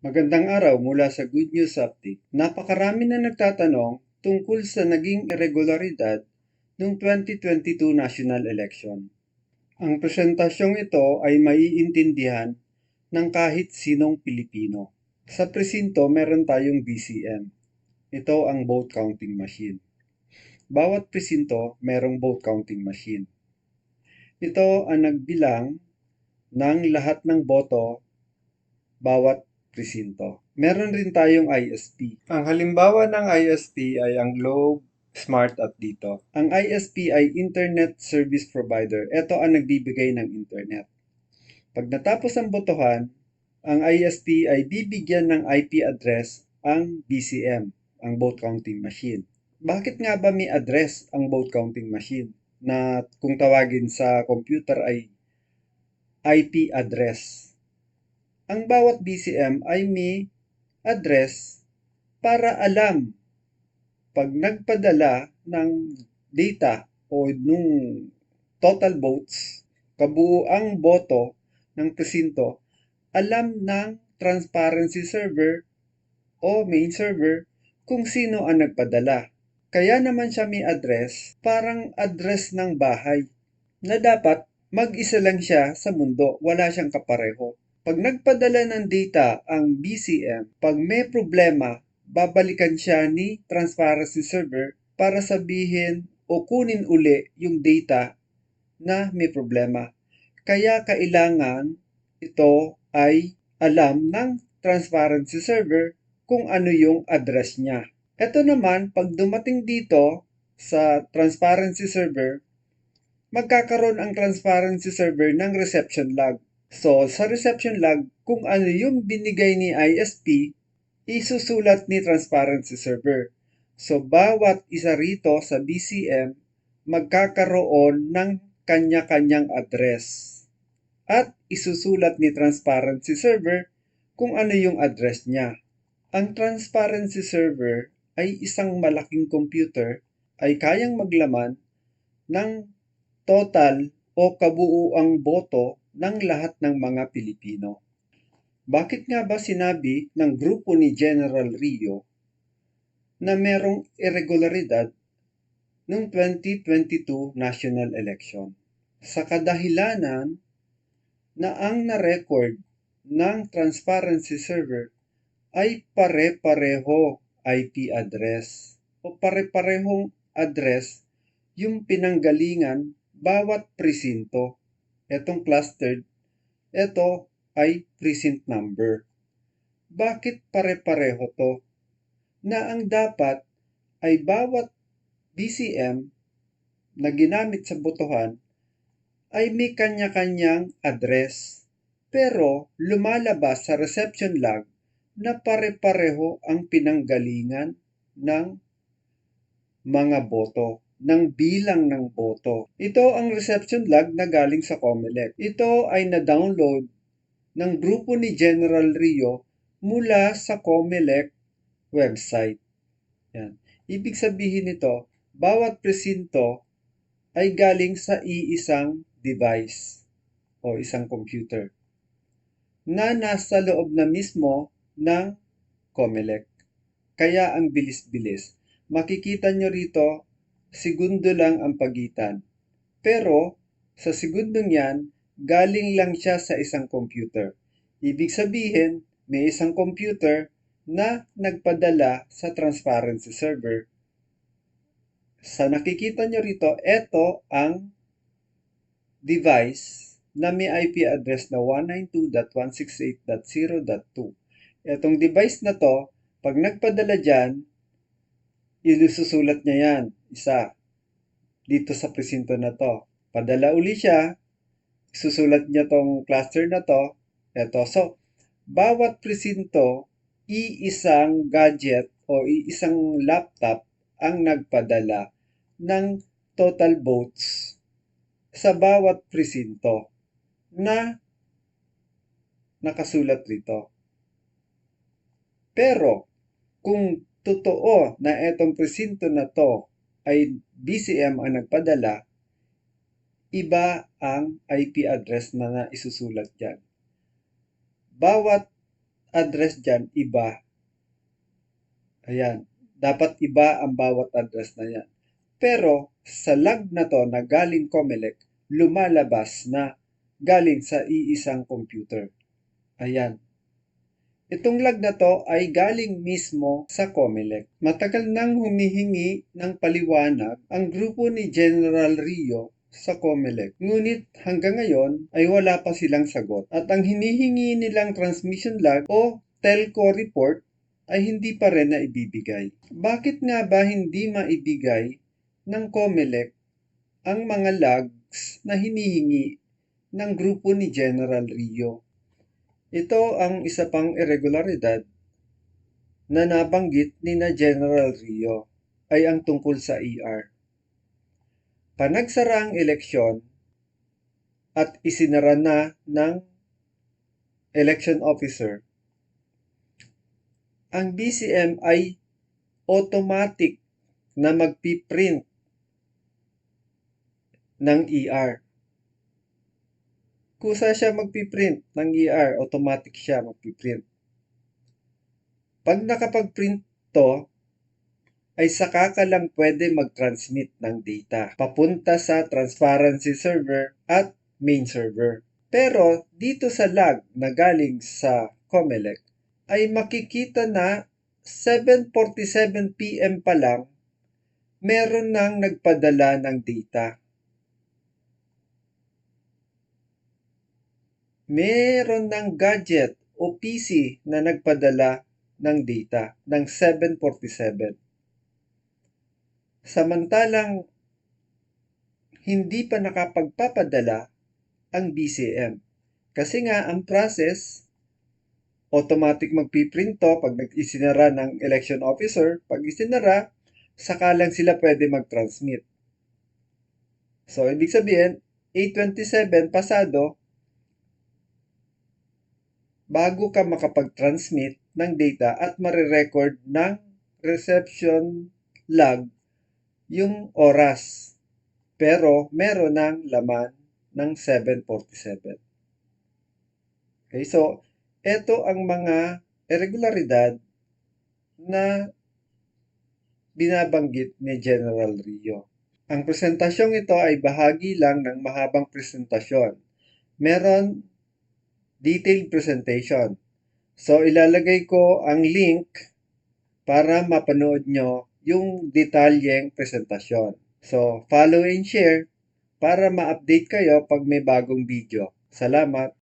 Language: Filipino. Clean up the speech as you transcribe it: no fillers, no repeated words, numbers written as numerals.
Magandang araw mula sa Good News Update. Napakarami na nagtatanong tungkol sa naging irregularidad noong 2022 national election. Ang presentasyong ito ay maiintindihan ng kahit sinong Pilipino. Sa presinto, meron tayong BCM. Ito ang vote counting machine. Bawat presinto, merong vote counting machine. Ito ang nagbilang ng lahat ng boto bawat presinto. Meron rin tayong ISP. Ang halimbawa ng ISP ay ang Globe, Smart at dito. Ang ISP ay Internet Service Provider. Ito ang nagbibigay ng internet. Pag natapos ang botohan, ang ISP ay bibigyan ng IP address ang BCM, ang vote counting machine. Bakit nga ba may address ang vote counting machine na kung tawagin sa computer ay IP address? Ang bawat BCM ay may address para alam pag nagpadala ng data o nung total votes, kabuuang boto ng presinto, alam ng transparency server o main server kung sino ang nagpadala. Kaya naman siya may address, parang address ng bahay, na dapat mag-isa lang siya sa mundo, wala siyang kapareho. Pag nagpadala ng data ang BCM, pag may problema, babalikan siya ni transparency server para sabihin o kunin uli yung data na may problema. Kaya kailangan ito ay alam ng transparency server kung ano yung address niya. Ito naman, pag dumating dito sa transparency server, magkakaroon ang transparency server ng reception log. So, sa reception log, kung ano yung binigay ni ISP, isusulat ni transparency server. So, bawat isa rito sa BCM, magkakaroon ng kanya-kanyang address. At isusulat ni transparency server kung ano yung address niya. Ang transparency server ay isang malaking computer ay kayang maglaman ng total o kabuuang boto ng lahat ng mga Pilipino. Bakit nga ba sinabi ng grupo ni General Rio na merong irregularidad noong 2022 national election? Sa kadahilanan na ang na-record ng transparency server ay pare-pareho IP address o pare-parehong address yung pinanggalingan bawat presinto. Etong clustered, ito ay precinct number. Bakit pare-pareho to? Na ang dapat ay bawat BCM na ginamit sa botohan ay may kanya-kanyang address. Pero lumalabas sa reception log na pare-pareho ang pinanggalingan ng mga boto, ng bilang ng boto. Ito ang reception log na galing sa COMELEC. Ito ay na-download ng grupo ni General Rio mula sa COMELEC website. Yan. Ibig sabihin nito, bawat presinto ay galing sa iisang device o isang computer na nasa loob na mismo ng COMELEC. Kaya ang bilis-bilis. Makikita nyo rito, segundo lang ang pagitan. Pero, sa segundong yan, galing lang siya sa isang computer. Ibig sabihin, may isang computer na nagpadala sa transparency server. Sa nakikita nyo rito, ito ang device na may IP address na 192.168.0.2. Itong device na to, pag nagpadala dyan, isusulat niya yan, isa, dito sa presinto na to. Padala uli siya, isusulat niya tong cluster na to, eto. So, bawat presinto, iisang gadget o iisang laptop ang nagpadala ng total votes sa bawat presinto na nakasulat rito. Pero, kung totoo na etong presinto na to ay BCM ang nagpadala, iba ang IP address na isusulat dyan. Bawat address dyan, iba. Ayan. Dapat iba ang bawat address na yan. Pero sa log na to na galing COMELEC, lumalabas na galing sa iisang computer. Ayan. Itong log na to ay galing mismo sa COMELEC. Matagal nang humihingi ng paliwanag ang grupo ni General Rio sa COMELEC. Ngunit hanggang ngayon ay wala pa silang sagot. At ang hinihingi nilang transmission log o telco report ay hindi pa rin na ibibigay. Bakit nga ba hindi maibigay ng COMELEC ang mga logs na hinihingi ng grupo ni General Rio? Ito ang isa pang irregularidad na nabanggit ni na General Rio ay ang tungkol sa ER. Panagsara ang eleksyon at isinara na ng election officer, ang BCM ay automatic na magpiprint ng ER. Kusa siya magpiprint ng ER, automatic siya magpiprint. Pag nakapag-print to, ay saka ka lang pwede mag-transmit ng data papunta sa transparency server at main server. Pero dito sa log na galing sa COMELEC, ay makikita na 7:47 PM pa lang, meron nang nagpadala ng data. Meron ng gadget o PC na nagpadala ng data ng 7:47. Samantalang hindi pa nakapagpapadala ang BCM. Kasi nga ang process, automatic magpiprint to pag isinara ng election officer. Pag isinara, saka lang sila pwede mag-transmit. So, ibig sabihin, 8:27 pasado, bago ka makapag-transmit ng data at marirecord ng reception log yung oras. Pero meron ng laman ng 7:47. Okay, so ito ang mga irregularidad na binabanggit ni General Rio. Ang presentasyong ito ay bahagi lang ng mahabang presentasyon. Meron detailed presentation. So ilalagay ko ang link para mapanood nyo yung detalyeng presentasyon. So follow and share para ma-update kayo pag may bagong video. Salamat!